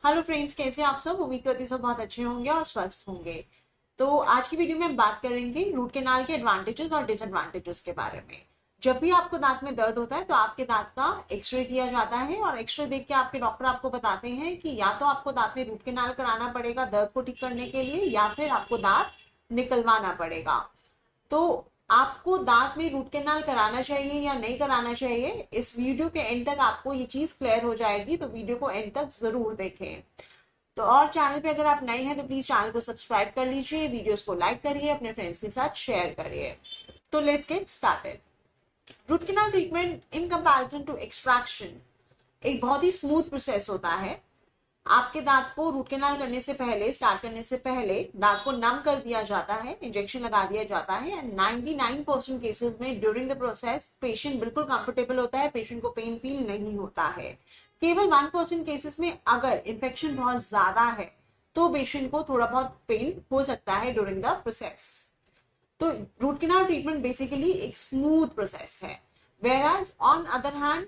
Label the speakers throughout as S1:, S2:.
S1: Hello friends, कैसे हैं आप सब। उम्मीद करती हूँ सब बहुत अच्छे होंगे और स्वस्थ होंगे। तो आज की वीडियो में हम बात करेंगे रूट कैनाल के एडवांटेजेस और डिसएडवांटेजेस के बारे में। जब भी आपको दांत में दर्द होता है तो आपके दांत का एक्सरे किया जाता है और एक्सरे देख के आपके डॉक्टर आपको बताते हैं कि या तो आपको दांत में रूट कैनाल कराना पड़ेगा दर्द को ठीक करने के लिए, या फिर आपको दांत निकलवाना पड़ेगा। तो आपको दांत में रूट कैनाल कराना चाहिए या नहीं कराना चाहिए, इस वीडियो के एंड तक आपको ये चीज क्लियर हो जाएगी, तो वीडियो को एंड तक जरूर देखें। तो और चैनल पे अगर आप नए हैं तो प्लीज चैनल को सब्सक्राइब कर लीजिए, वीडियोस को लाइक करिए, अपने फ्रेंड्स के साथ शेयर करिए। तो let's get started. Root canal treatment in comparison to extraction एक बहुत ही स्मूथ प्रोसेस होता है। आपके दांत को रूट कैनाल करने से पहले, स्टार्ट करने से पहले दांत को नम कर दिया जाता है, इंजेक्शन लगा दिया जाता है एंड 99% केसेस में ड्यूरिंग द प्रोसेस पेशेंट बिल्कुल कंफर्टेबल होता है, पेशेंट को पेन फील नहीं होता है। केवल 1% केसेस में अगर इन्फेक्शन बहुत ज्यादा है तो पेशेंट को थोड़ा बहुत पेन हो सकता है ड्यूरिंग द प्रोसेस। तो रूट कैनाल ट्रीटमेंट बेसिकली एक स्मूथ प्रोसेस है। Where on other hand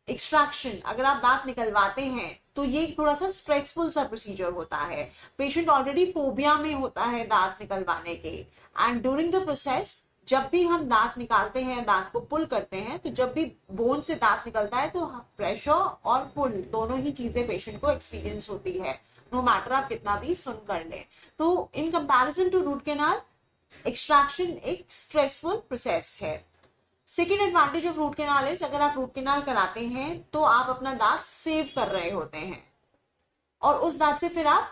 S1: extraction, अगर आप दांत निकलवाते हैं तो ये थोड़ा सा स्ट्रेसफुल सा प्रोसीजर होता है। पेशेंट ऑलरेडी फोबिया में होता है दांत निकलवाने के, एंड ड्यूरिंग द प्रोसेस जब भी हम दांत निकालते हैं, दांत को पुल करते हैं, तो जब भी बोन से दांत निकलता है तो प्रेशर और पुल दोनों ही चीजें पेशेंट को एक्सपीरियंस होती है, नो मैटर आप कितना भी सुन कर लें। तो in comparison to root canal, extraction एक स्ट्रेसफुल प्रोसेस है। Second advantage of root canal is, अगर आप रूट कैनाल कराते हैं तो आप अपना दांत सेव कर रहे होते हैं और उस दांत से फिर आप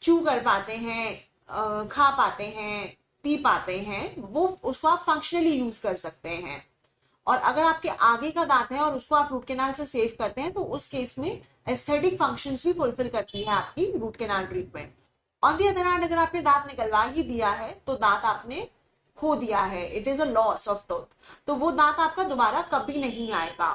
S1: चू कर पाते हैं, खा पाते हैं, पी पाते हैं, वो उसको आप फंक्शनली यूज कर सकते हैं। और अगर आपके आगे का दांत है और उसको आप रूट कैनाल से सेव करते हैं तो उस केस में एस्थेटिक फंक्शंस भी फुलफिल करती है आपकी root canal treatment. On the other hand, अगर आपने दांत निकलवा ही दिया है तो दांत आपने खो दिया है, it is a loss of tooth, तो वो दांत आपका दोबारा कभी नहीं आएगा।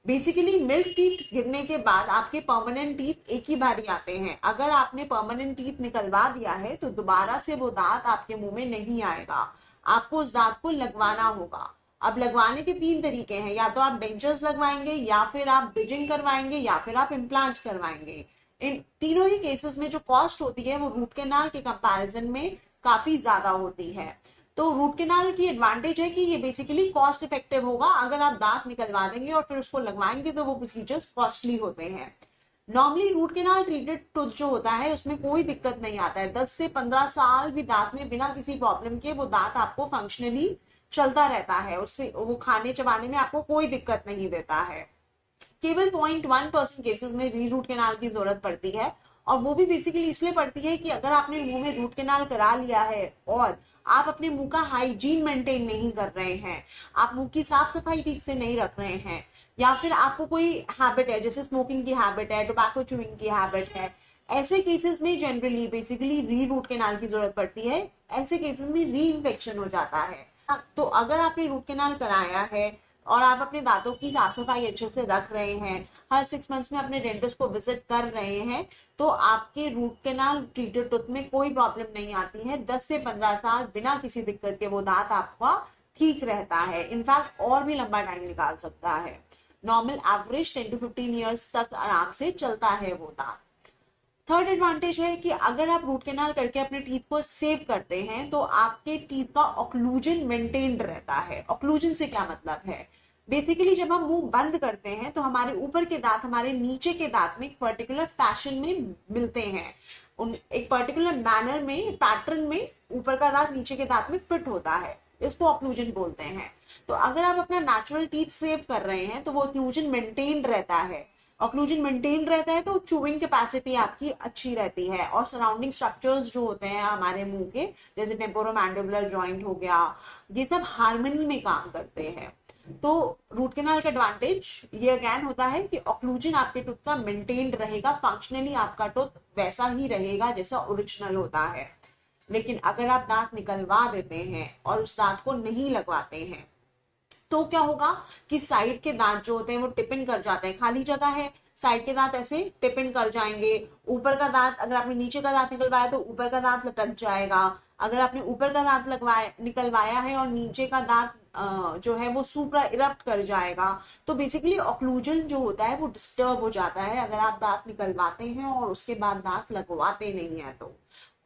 S1: बेसिकली मिल्क टीथ गिरने के बाद आपके परमानेंट टीथ एक ही बार आते हैं। अगर आपने परमानेंट टीथ निकलवा दिया है तो दोबारा से वो दांत आपके मुंह में नहीं आएगा, आपको उस दांत को लगवाना होगा। अब लगवाने के तीन तरीके हैं, या तो आप डेंचर्स लगवाएंगे, या फिर आप ब्रिजिंग करवाएंगे, या फिर आप इम्प्लांट्स करवाएंगे। इन तीनों ही केसेस में जो कॉस्ट होती है वो रूट कैनाल के कंपैरिजन में काफी ज्यादा होती है। तो रूट कैनाल की एडवांटेज है कि ये बेसिकली कॉस्ट इफेक्टिव होगा। अगर आप दांत निकलवा देंगे और फिर उसको लगवाएंगे तो वो प्रोसीजर्स कॉस्टली होते हैं। Normally root canal treated tooth जो होता है उसमें कोई दिक्कत नहीं आता है, 10 से 15 साल भी दांत में बिना किसी प्रॉब्लम के वो दांत आपको फंक्शनली चलता रहता है, उससे वो खाने चबाने में आपको कोई दिक्कत नहीं देता है। केवल 0.1% केसेस में री रूट कैनाल की जरूरत पड़ती है, और वो भी बेसिकली इसलिए पड़ती है कि अगर आपने मुंह में रूट कैनाल करा लिया है और आप अपने मुंह का हाइजीन मेंटेन नहीं कर रहे हैं, आप मुंह की साफ सफाई ठीक से नहीं रख रहे हैं, या फिर आपको कोई हैबिट है जैसे स्मोकिंग की हैबिट है, टोबैको च्यूइंग की हैबिट है, ऐसे केसेस में जनरली बेसिकली री रूट कैनाल की जरूरत पड़ती है। ऐसे केसेस में री इन्फेक्शन हो जाता है। तो अगर आपने रूट कैनाल कराया है और आप अपने दांतों की साफ सफाई अच्छे से रख रहे हैं, हर 6 मंथ्स में अपने डेंटिस्ट को विजिट कर रहे हैं, तो आपके रूट कैनाल ट्रीटेड टूथ में कोई प्रॉब्लम नहीं आती है। 10 से 15 साल बिना किसी दिक्कत के वो दांत आपका ठीक रहता है, इनफैक्ट और भी लंबा टाइम निकाल सकता है। नॉर्मल एवरेज 10 to 15 ईयर्स तक आराम से चलता है वो दांत। थर्ड एडवांटेज है कि अगर आप रूट कैनाल करके अपने टीथ को सेव करते हैं तो आपके टीथ का ऑक्लूजन मेंटेन्ड रहता है। ऑक्लूजन से क्या मतलब है, बेसिकली जब हम मुंह बंद करते हैं तो हमारे ऊपर के दांत हमारे नीचे के दांत में एक पर्टिकुलर फैशन में मिलते हैं, उन एक पर्टिकुलर मैनर में, पैटर्न में ऊपर का दांत नीचे के दांत में फिट होता है, इसको ऑक्लूजन बोलते हैं। तो अगर आप अपना नेचुरल टीथ सेव कर रहे हैं तो वो ऑक्लूजन मेंटेन्ड रहता है। ऑक्लूजन मेंटेन रहता है तो चूइंग कैपेसिटी आपकी अच्छी रहती है, और सराउंडिंग स्ट्रक्चर्स जो होते हैं हमारे मुंह के, जैसे टेम्पोरोमैंडिबुलर जॉइंट हो गया, ये सब हार्मनी में काम करते हैं। तो रूट कैनाल का एडवांटेज ये अगेन होता है कि ऑक्लूजन आपके टूथ का मेंटेन्ड रहेगा, फंक्शनली आपका टूथ वैसा ही रहेगा जैसा ओरिजिनल होता है। लेकिन अगर आप दांत निकलवा देते हैं और उस दांत को नहीं लगवाते हैं तो क्या होगा कि साइड के दांत जो होते हैं वो टिप इन कर जाते हैं, खाली जगह है, साइड के दांत ऐसे टिप इन कर जाएंगे। ऊपर का दांत, अगर आपने नीचे का दांत निकलवाया तो ऊपर का दांत लटक जाएगा। अगर आपने ऊपर का दांत लगवाया निकलवाया है और नीचे का दांत जो है वो सुप्रा इरप्ट कर जाएगा। तो बेसिकली ऑक्लूजन जो होता है वो डिस्टर्ब हो जाता है अगर आप दांत निकलवाते हैं और उसके बाद दांत लगवाते नहीं है तो।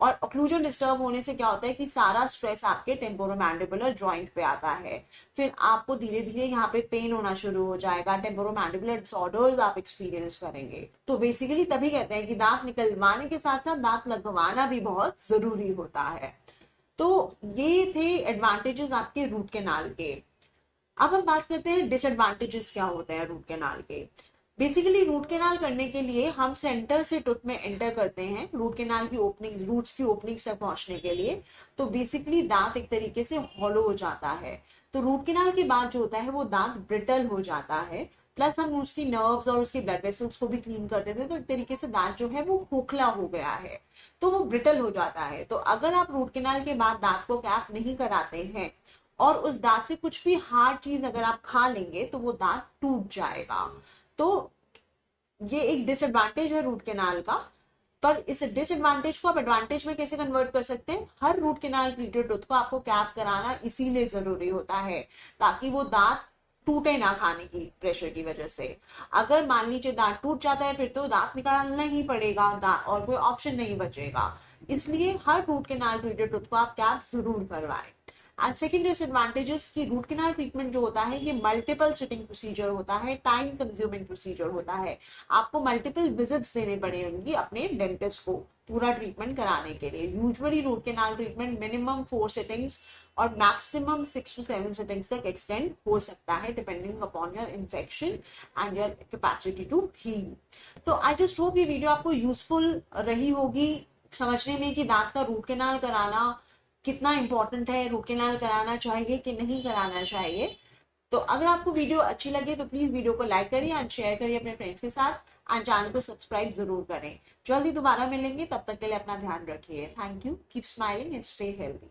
S1: और ऑक्लूजन डिस्टर्ब होने से क्या होता है कि सारा स्ट्रेस आपके टेम्पोरोमैंडिबुलर जॉइंट पे आता है, फिर आपको धीरे धीरे यहाँ पे पेन होना शुरू हो जाएगा, टेम्पोरोमैंडिबुलर डिसऑर्डर्स आप एक्सपीरियंस करेंगे। तो बेसिकली तभी कहते हैं कि दांत निकलवाने के साथ साथ दांत लगवाना भी बहुत जरूरी होता है। तो ये थे एडवांटेजेस आपके रूट कैनाल के। अब हम बात करते हैं डिसएडवांटेजेस क्या होते हैं रूट कैनाल के। बेसिकली रूट कैनाल करने के लिए हम सेंटर से टूथ में एंटर करते हैं रूट कैनाल की ओपनिंग, रूट्स की ओपनिंग तक पहुंचने के लिए। तो बेसिकली दांत एक तरीके से हॉलो हो जाता है। तो रूट कैनाल के बाद जो होता है वो दांत ब्रिटल हो जाता है, प्लस हम उसकी नर्व्स और उसकी ब्लड वेसल्स को भी क्लीन कर देते हैं, तो एक तरीके से दांत जो है वो खोखला हो गया है, तो वो ब्रिटल हो जाता है। तो अगर आप रूट कैनाल के बाद दांत को कैप नहीं कराते हैं और उस दांत से कुछ भी हार्ड चीज अगर आप खा लेंगे तो वो दांत टूट जाएगा। तो ये एक डिसएडवांटेज है रूट कैनाल का। पर इस डिसएडवांटेज को आप एडवांटेज में कैसे कन्वर्ट कर सकते हैं, हर रूट कैनाल ट्रीटेड टूथ को आपको कैप कराना इसीलिए जरूरी होता है ताकि वो दांत टूटे ना खाने की प्रेशर की वजह से। अगर मान लीजिए दांत टूट जाता है फिर तो दांत निकालना ही पड़ेगा, और कोई ऑप्शन नहीं बचेगा। इसलिए हर रूट कैनाल ट्रीटेड टूथ को आप कैप जरूर करवाएं। एंड सेकेंड डिसएडवांटेजेस की रूट कैनाल ट्रीटमेंट जो होता है ये मल्टीपल सिटिंग प्रोसीजर होता है, टाइम कंज्यूमिंग प्रोसीजर होता है। आपको मल्टीपल विजिट्स देने पड़ेंगे अपने डेंटिस्ट को पूरा ट्रीटमेंट कराने के लिए। Usually root canal treatment minimum 4 sittings और मैक्सिमम 6 to 7 सिटिंग्स तक एक्सटेंड हो सकता है depending upon your infection and your capacity to heal. तो आई जस्ट होप ये वीडियो आपको यूजफुल रही होगी समझने में कि दांत का रूट कैनाल कराना कितना इंपॉर्टेंट है, रूट कैनाल कराना चाहिए कि नहीं कराना चाहिए। तो अगर आपको वीडियो अच्छी लगे तो प्लीज वीडियो को लाइक करिए एंड शेयर करिए अपने फ्रेंड्स के साथ एंड चैनल को सब्सक्राइब जरूर करें। जल्दी दोबारा मिलेंगे, तब तक के लिए अपना ध्यान रखिए। Thank you, keep smiling and stay healthy.